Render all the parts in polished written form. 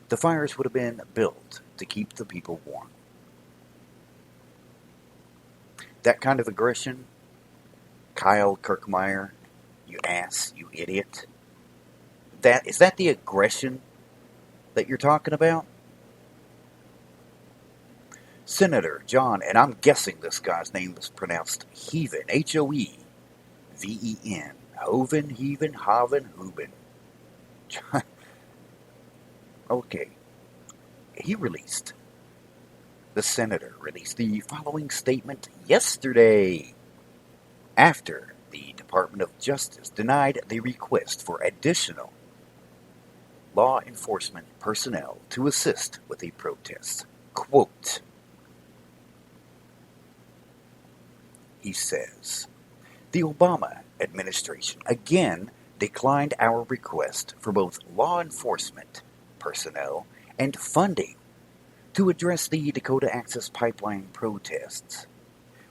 The fires would have been built to keep the people warm. That kind of aggression, Kyle Kirkmeyer, you ass, you idiot. Is that the aggression that you're talking about? Senator John, and I'm guessing this guy's name is pronounced Heaven, Hoeven, Hoven, Heaven, Haven, Huben. Okay, the senator released the following statement yesterday after the Department of Justice denied the request for additional law enforcement personnel to assist with the protests. Quote, he says, the Obama administration again declined our request for both law enforcement personnel and funding to address the Dakota Access Pipeline protests.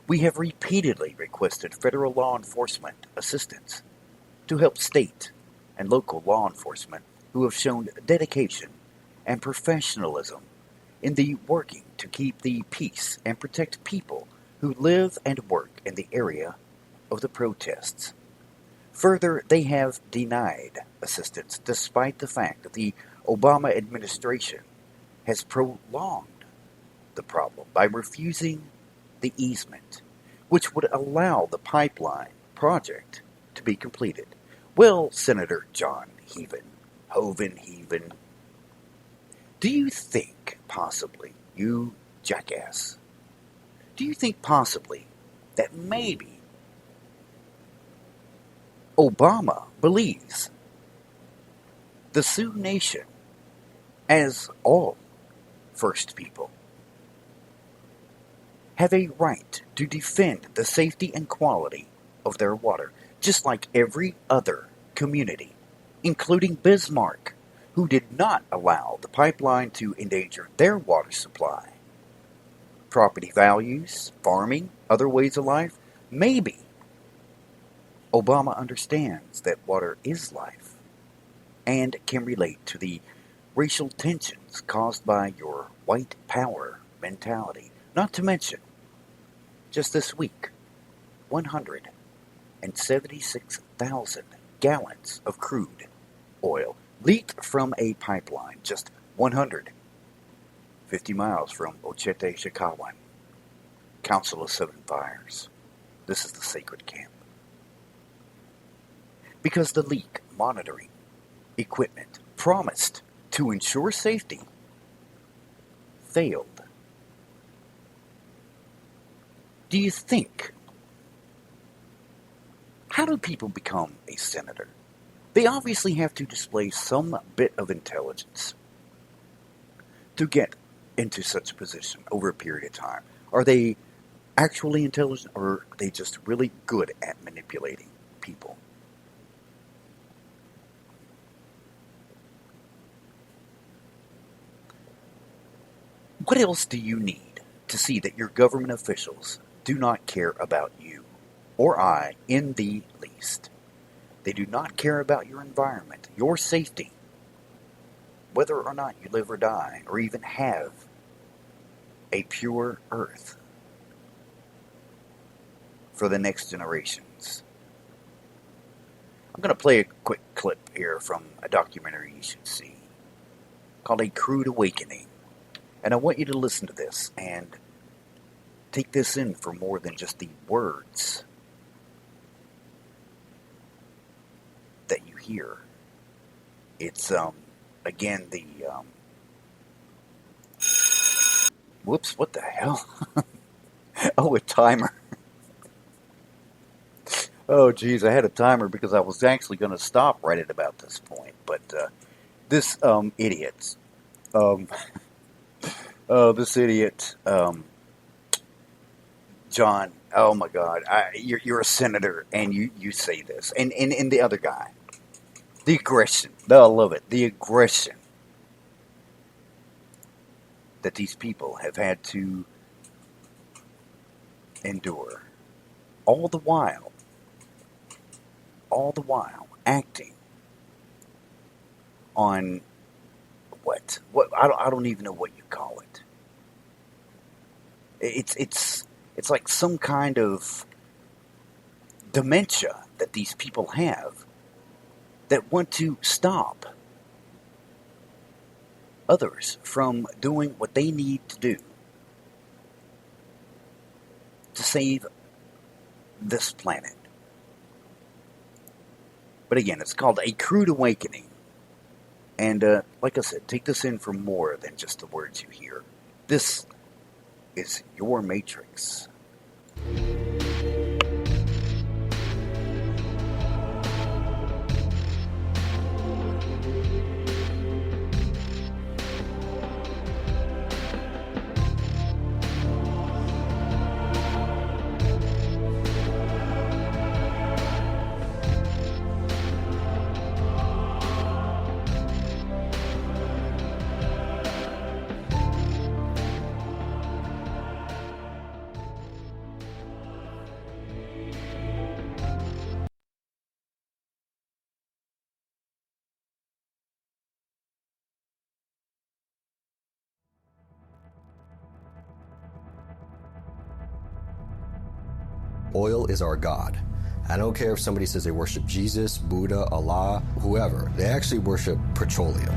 We have repeatedly requested federal law enforcement assistance to help state and local law enforcement who have shown dedication and professionalism in the working to keep the peace and protect people who live and work in the area of the protests. Further, they have denied assistance despite the fact that the Obama administration has prolonged the problem by refusing the easement, which would allow the pipeline project to be completed. Well, Senator John Hoven, do you think possibly, you jackass, do you think possibly that maybe Obama believes the Sioux Nation, as all First People, have a right to defend the safety and quality of their water, just like every other community, including Bismarck, who did not allow the pipeline to endanger their water supply? Property values, farming, other ways of life? Maybe Obama understands that water is life and can relate to the racial tensions caused by your white power mentality. Not to mention, just this week, 176,000 gallons of crude oil leaked from a pipeline just 150 miles from Ochete, Chicago. Council of Seven Fires. This is the sacred camp. Because the leak monitoring equipment promised to ensure safety failed. Do you think? How do people become a senator? They obviously have to display some bit of intelligence to get into such a position over a period of time. Are they actually intelligent, or are they just really good at manipulating people? What else do you need to see that your government officials do not care about you or I in the least? They do not care about your environment, your safety, whether or not you live or die, or even have a pure earth for the next generations. I'm going to play a quick clip here from a documentary you should see called A Crude Awakening. And I want you to listen to this and take this in for more than just the words that you hear. It's, again, the, whoops, what the hell? Oh, a timer. Oh, geez, I had a timer because I was actually going to stop right at about this point. But this idiot, John, oh my God, you're a senator and you say this. And the other guy, the aggression, I love it, the aggression that these people have had to endure, all the while acting on what? I don't even know what you call it. It's like some kind of dementia that these people have that want to stop others from doing what they need to do to save this planet. But again, it's called A Crude Awakening. And like I said, take this in for more than just the words you hear. This is your Matrix. Oil is our God. I don't care if somebody says they worship Jesus, Buddha, Allah, whoever. They actually worship petroleum.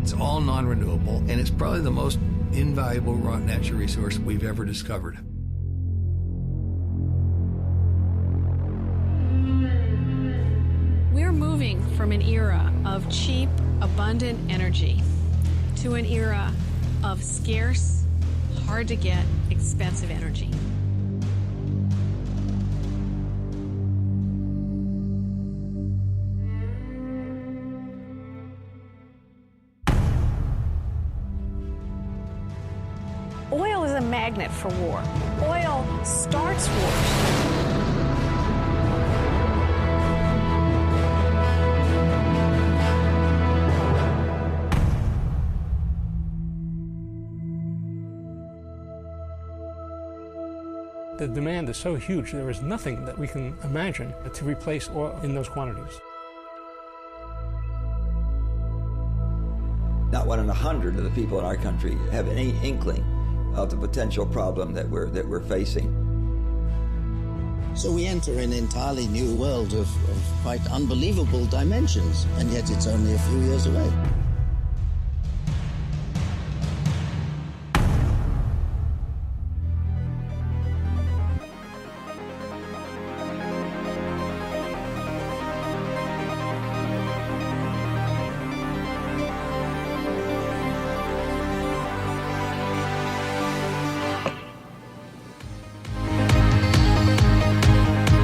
It's all non-renewable, and it's probably the most invaluable raw natural resource we've ever discovered. We're moving from an era of cheap, abundant energy to an era of scarce, hard to get, expensive energy. Oil is a magnet for war. Oil starts wars. The demand is so huge, there is nothing that we can imagine to replace oil in those quantities. Not 1 in 100 of the people in our country have any inkling of the potential problem that we're facing. So we enter an entirely new world of quite unbelievable dimensions, and yet it's only a few years away.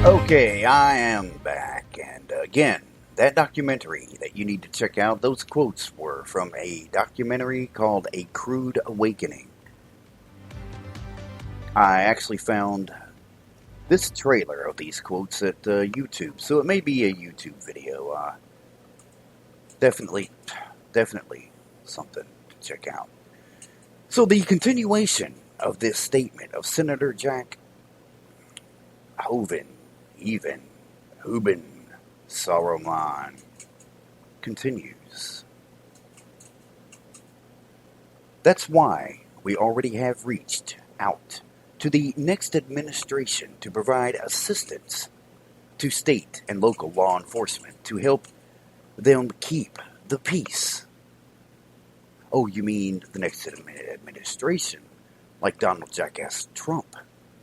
Okay, I am back, and again, that documentary that you need to check out, those quotes were from a documentary called A Crude Awakening. I actually found this trailer of these quotes at YouTube, so it may be a YouTube video. Definitely something to check out. So the continuation of this statement of Senator Jack Hubin Saruman continues. That's why we already have reached out to the next administration to provide assistance to state and local law enforcement to help them keep the peace. Oh, you mean the next administration, like Donald Jackass Trump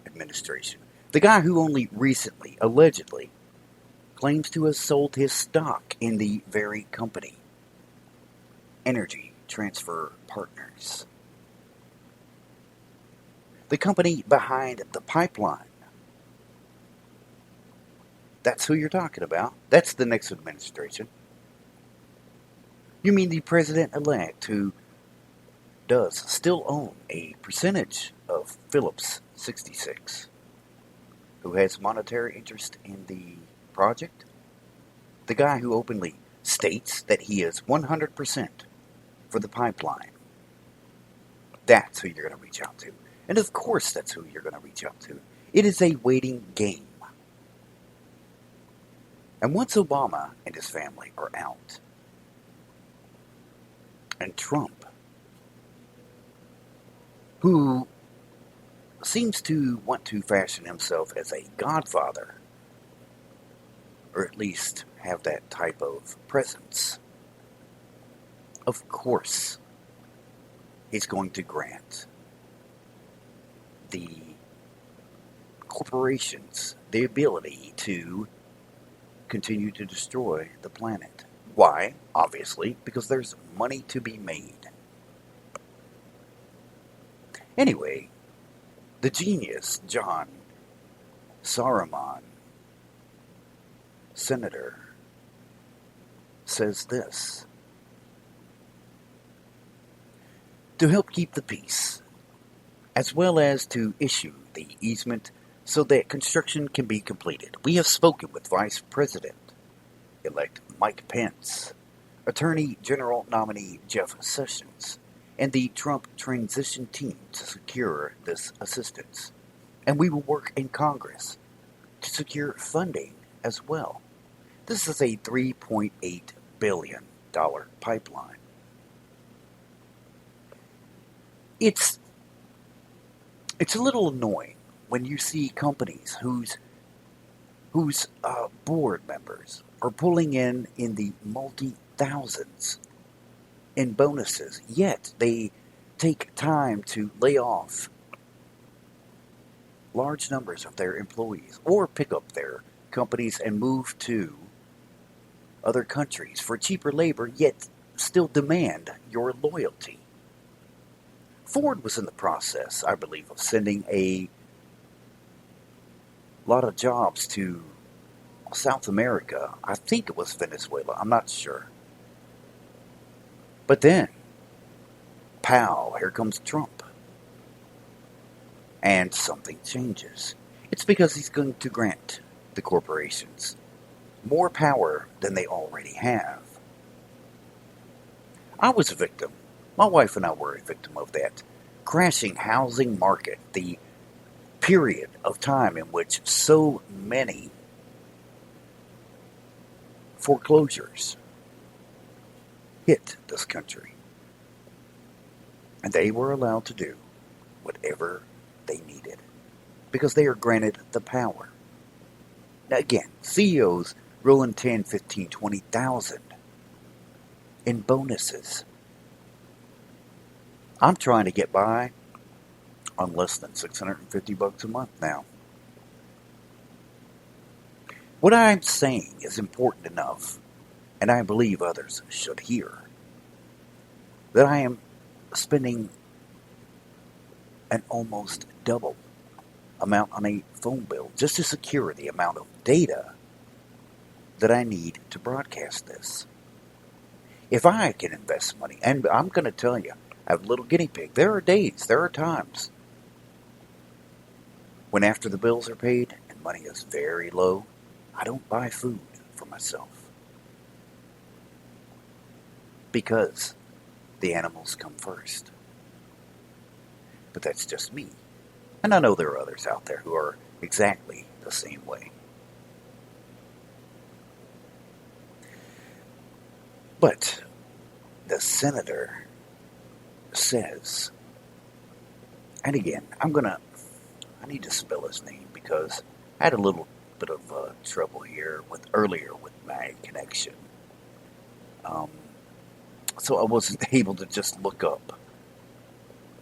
administration? The guy who only recently, allegedly, claims to have sold his stock in the very company, Energy Transfer Partners. The company behind the pipeline. That's who you're talking about. That's the next administration. You mean the president-elect who does still own a percentage of Phillips 66? Who has monetary interest in the project? The guy who openly states that he is 100% for the pipeline. That's who you're going to reach out to. And of course that's who you're going to reach out to. It is a waiting game. And once Obama and his family are out, and Trump, who seems to want to fashion himself as a godfather, or at least have that type of presence, of course, he's going to grant the corporations the ability to continue to destroy the planet. Why? Obviously, because there's money to be made. Anyway, the genius John Saruman, senator, says this: to help keep the peace, as well as to issue the easement so that construction can be completed, we have spoken with Vice President-elect Mike Pence, Attorney General nominee Jeff Sessions, and the Trump transition team to secure this assistance. And we will work in Congress to secure funding as well. This is a $3.8 billion pipeline. It's a little annoying when you see companies whose board members are pulling in the multi-thousands in bonuses, yet they take time to lay off large numbers of their employees or pick up their companies and move to other countries for cheaper labor, yet still demand your loyalty. Ford was in the process, I believe, of sending a lot of jobs to South America. I think it was Venezuela. I'm not sure. But then, pow, here comes Trump. And something changes. It's because he's going to grant the corporations more power than they already have. I was a victim. My wife and I were a victim of that crashing housing market, the period of time in which so many foreclosures hit this country. And they were allowed to do whatever they needed because they are granted the power. Now again, CEOs rolling 10, 15, 20,000 in bonuses. I'm trying to get by on less than $650 a month now. What I'm saying is important enough, and I believe others should hear, that I am spending an almost double amount on a phone bill just to secure the amount of data that I need to broadcast this. If I can invest money, and I'm going to tell you, I have a little guinea pig. There are days, there are times when after the bills are paid and money is very low, I don't buy food for myself. Because the animals come first. But that's just me. And I know there are others out there who are exactly the same way. But the senator says, and again, I need to spell his name because I had a little bit of trouble here earlier with my connection. So I wasn't able to just look up.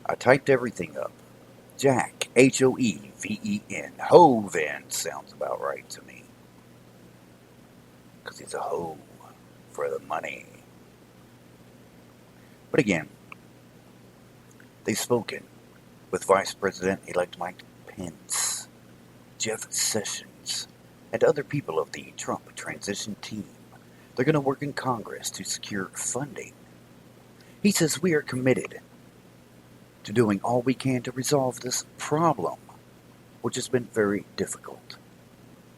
I typed everything up. Jack, Hoeven. Hoven sounds about right to me. Because he's a hoe for the money. But again, they've spoken with Vice President-elect Mike Pence, Jeff Sessions, and other people of the Trump transition team. They're going to work in Congress to secure funding. He says we are committed to doing all we can to resolve this problem, which has been very difficult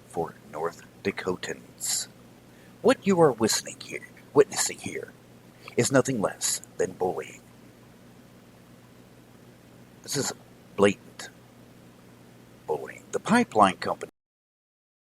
for North Dakotans. What you are witnessing here is nothing less than bullying. This is blatant bullying. The pipeline company